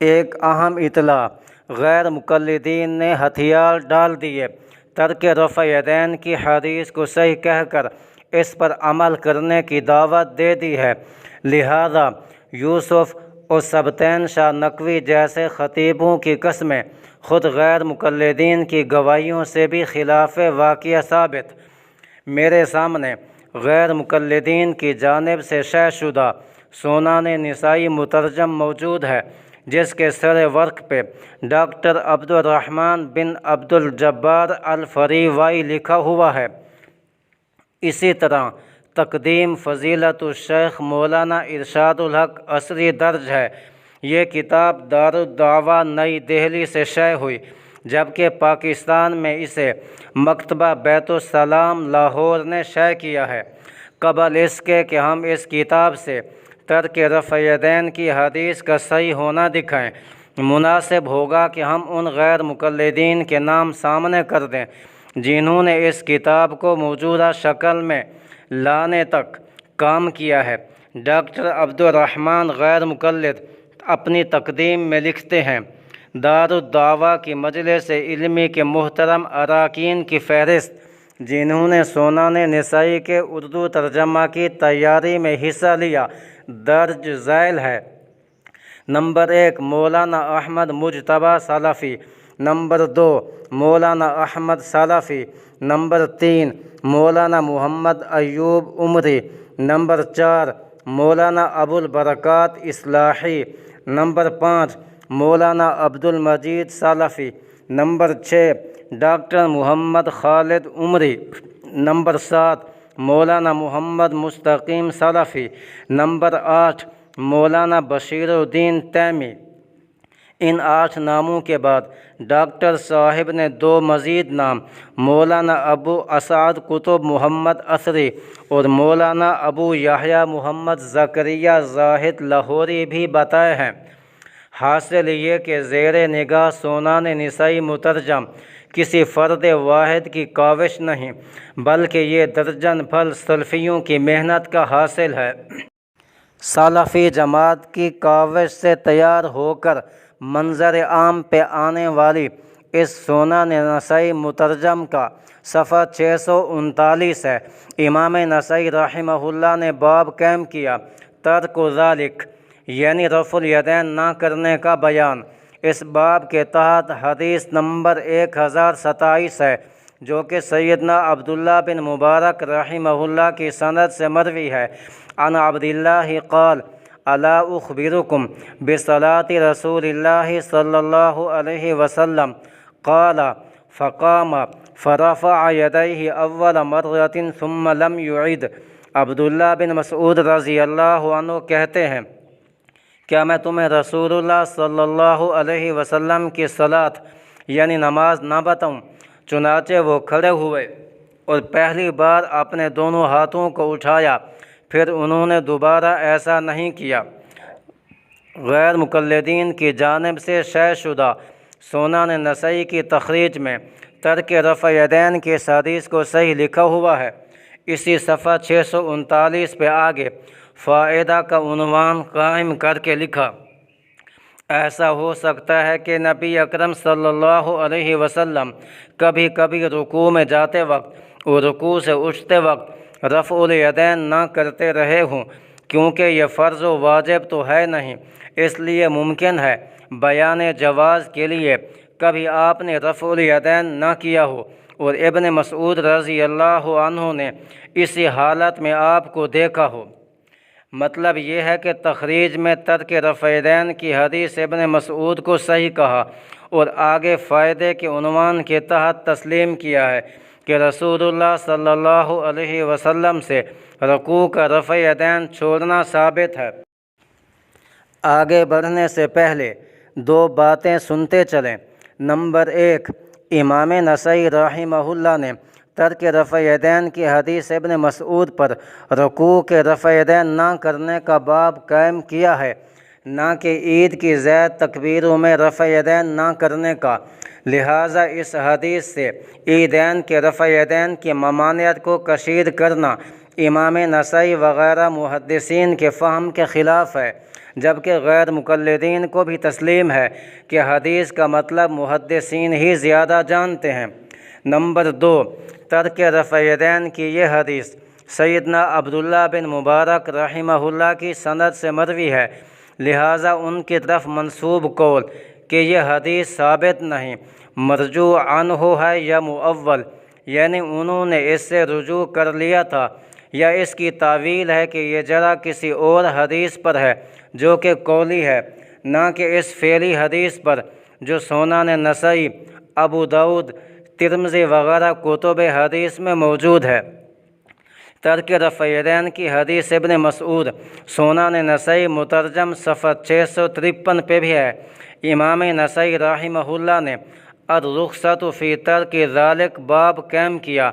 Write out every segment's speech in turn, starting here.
ایک اہم اطلاع، غیر مقلدین نے ہتھیار ڈال دیے، ترک رفع یدین کی حدیث کو صحیح کہہ کر اس پر عمل کرنے کی دعوت دے دی ہے، لہذا یوسف اور سبطین شاہ نقوی جیسے خطیبوں کی قسمیں خود غیر مقلدین کی گواہیوں سے بھی خلاف واقعہ ثابت۔ میرے سامنے غیر مقلدین کی جانب سے شائع شدہ سنن نسائی مترجم موجود ہے، جس کے سر ورق پہ ڈاکٹر عبدالرحمن بن عبدالجبار الفریوائی لکھا ہوا ہے۔ اسی طرح تقدیم فضیلت الشیخ مولانا ارشاد الحق عصری درج ہے۔ یہ کتاب دارالدعوہ نئی دہلی سے شائع ہوئی، جبکہ پاکستان میں اسے مکتبہ بیت السلام لاہور نے شائع کیا ہے۔ قبل اس کے کہ ہم اس کتاب سے ترک رفع یدین کی حدیث کا صحیح ہونا دکھائیں، مناسب ہوگا کہ ہم ان غیر مقلدین کے نام سامنے کر دیں جنہوں نے اس کتاب کو موجودہ شکل میں لانے تک کام کیا ہے۔ ڈاکٹر عبدالرحمن غیر مقلد اپنی تقدیم میں لکھتے ہیں، دارالدعوہ کی مجلس علمی کے محترم اراکین کی فہرست جنہوں نے سنن نسائی کے اردو ترجمہ کی تیاری میں حصہ لیا درج ذیل ہے۔ نمبر 1 مولانا احمد مجتبیٰ سلفی، نمبر 2 مولانا احمد سلفی، نمبر 3 مولانا محمد ایوب عمری، نمبر 4 مولانا ابو البرکات اصلاحی، نمبر 5 مولانا عبدالمجید سلفی، نمبر 6 ڈاکٹر محمد خالد عمری، نمبر 7 مولانا محمد مستقیم سلفی، نمبر 8 مولانا بشیر الدین تیمی۔ ان 8 ناموں کے بعد ڈاکٹر صاحب نے 2 مزید نام مولانا ابو اسعد قطب محمد عصری اور مولانا ابو یحییٰ محمد زکریا زاہد لاہوری بھی بتائے ہیں۔ حاصل یہ کہ زیر نگاہ سنن نسائی مترجم کسی فرد واحد کی کاوش نہیں، بلکہ یہ درجن بھر سلفیوں کی محنت کا حاصل ہے۔ سلفی جماعت کی کاوش سے تیار ہو کر منظر عام پہ آنے والی اس سنن نسائی مترجم کا صفحہ 639 ہے۔ امام نسائی رحمہ اللہ نے باب قائم کیا، ترک ذالک یعنی رفع الیدین نہ کرنے کا بیان۔ اس باب کے تحت حدیث نمبر 1027 ہے، جو کہ سیدنا عبداللہ بن مبارک رحمہ اللہ کی سند سے مروی ہے۔ عن عبداللہ قال الا اخبرکم بصلاۃ رسول اللہ صلی اللہ علیہ وسلم قال فقام فرفع یدیہ اول مرۃ ثم لم یعد۔ عبداللہ بن مسعود رضی اللہ عنہ کہتے ہیں، کیا میں تمہیں رسول اللہ صلی اللہ علیہ وسلم کی صلاۃ یعنی نماز نہ بتاؤں؟ چنانچہ وہ کھڑے ہوئے اور پہلی بار اپنے دونوں ہاتھوں کو اٹھایا، پھر انہوں نے دوبارہ ایسا نہیں کیا۔ غیر مقلدین کی جانب سے شائع شدہ سنن نسائی کی تخریج میں ترک رفع یدین کی اس حدیث کو صحیح لکھا ہوا ہے۔ اسی صفحہ 639 پہ آگے فائدہ کا عنوان قائم کر کے لکھا، ایسا ہو سکتا ہے کہ نبی اکرم صلی اللہ علیہ وسلم کبھی کبھی رکوع میں جاتے وقت اور رکوع سے اٹھتے وقت رفع الیدین نہ کرتے رہے ہوں، کیونکہ یہ فرض و واجب تو ہے نہیں، اس لیے ممکن ہے بیان جواز کے لیے کبھی آپ نے رفع الیدین نہ کیا ہو اور ابن مسعود رضی اللہ عنہ نے اسی حالت میں آپ کو دیکھا ہو۔ مطلب یہ ہے کہ تخریج میں ترک رفع یدین کی حدیث ابن مسعود کو صحیح کہا اور آگے فائدے کے عنوان کے تحت تسلیم کیا ہے کہ رسول اللہ صلی اللہ علیہ وسلم سے رکوع کا رفع یدین چھوڑنا ثابت ہے۔ آگے بڑھنے سے پہلے 2 باتیں سنتے چلیں۔ نمبر 1، امام نسائی رحمہ اللہ نے ترک رفع یدین کی حدیث ابن مسعود پر رکوع کے رفع یدین نہ کرنے کا باب قائم کیا ہے، نہ کہ عید کی زید تکبیروں میں رفع یدین نہ کرنے کا۔ لہٰذا اس حدیث سے عیدین کے رفع یدین کی ممانعت کو کشید کرنا امام نسائی وغیرہ محدثین کے فہم کے خلاف ہے۔ جبکہ غیر مقلدین کو بھی تسلیم ہے کہ حدیث کا مطلب محدثین ہی زیادہ جانتے ہیں۔ نمبر 2، ترک رفع یدین کی یہ حدیث سیدنا عبداللہ بن مبارک رحمہ اللہ کی سند سے مروی ہے، لہٰذا ان کی طرف منسوب قول کہ یہ حدیث ثابت نہیں، مرجوع عنہ ہے یا مؤول، یعنی انہوں نے اس سے رجوع کر لیا تھا، یا اس کی تعویل ہے کہ یہ جرا کسی اور حدیث پر ہے جو کہ قولی ہے، نہ کہ اس فعلی حدیث پر جو سنن نسائی، ابو داؤد، ترمذی وغیرہ کتب حدیث میں موجود ہے۔ ترک رفع یدین کی حدیث ابن مسعود سنن نسائی مترجم صفحہ 653 پہ بھی ہے۔ امام نسائی رحمہ اللہ نے الرخصۃ فی ترک ذالک باب قائم کیا،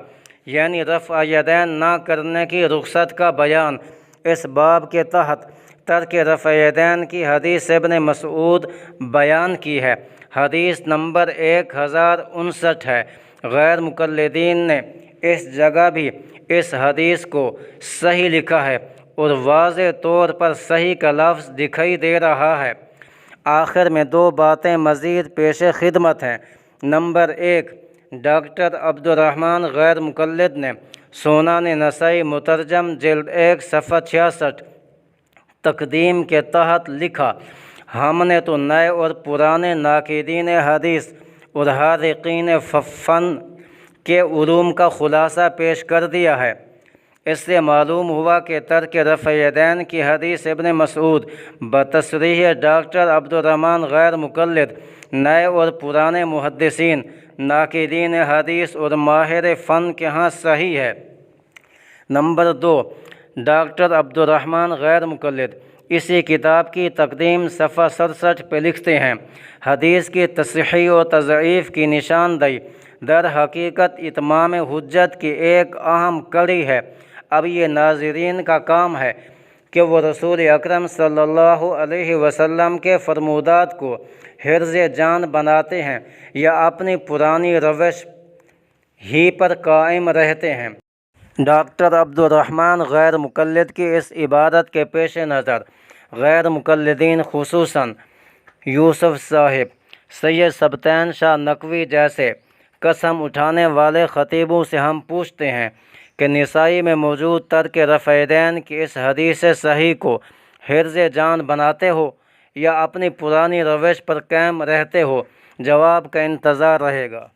یعنی رفع یدین نہ کرنے کی رخصت کا بیان۔ اس باب کے تحت ترک رفع یدین کی حدیث ابن مسعود بیان کی ہے، حدیث نمبر 1059 ہے۔ غیر مقلدین نے اس جگہ بھی اس حدیث کو صحیح لکھا ہے اور واضح طور پر صحیح کا لفظ دکھائی دے رہا ہے۔ آخر میں 2 باتیں مزید پیش خدمت ہیں۔ نمبر 1، ڈاکٹر عبدالرحمن غیر مقلد نے سنن نسائی مترجم جلد 1 صفحہ 66 تقدیم کے تحت لکھا، ہم نے تو نئے اور پرانے ناقدین حدیث اور حاذقین فن کے علوم کا خلاصہ پیش کر دیا ہے۔ اس سے معلوم ہوا کہ ترک رفع یدین کی حدیث ابن مسعود بتصریح ڈاکٹر عبدالرحمن غیر مقلد نئے اور پرانے محدثین، ناقدین حدیث اور ماہر فن کے ہاں صحیح ہے۔ نمبر 2، ڈاکٹر عبدالرحمن غیر مقلد اسی کتاب کی تقدیم صفحہ 67 پہ لکھتے ہیں، حدیث کی تصحیح و تضعیف کی نشاندہی در حقیقت اتمام حجت کی ایک اہم کڑی ہے۔ اب یہ ناظرین کا کام ہے کہ وہ رسول اکرم صلی اللہ علیہ وسلم کے فرمودات کو حرز جان بناتے ہیں یا اپنی پرانی روش ہی پر قائم رہتے ہیں۔ ڈاکٹر عبدالرحمن غیر مقلد کی اس عبادت کے پیش نظر غیر مقلدین خصوصاً یوسف صاحب، سید سبطین شاہ نقوی جیسے قسم اٹھانے والے خطیبوں سے ہم پوچھتے ہیں کہ نسائی میں موجود ترک رفع یدین کی اس حدیث صحیح کو حرز جان بناتے ہو یا اپنی پرانی روش پر قائم رہتے ہو؟ جواب کا انتظار رہے گا۔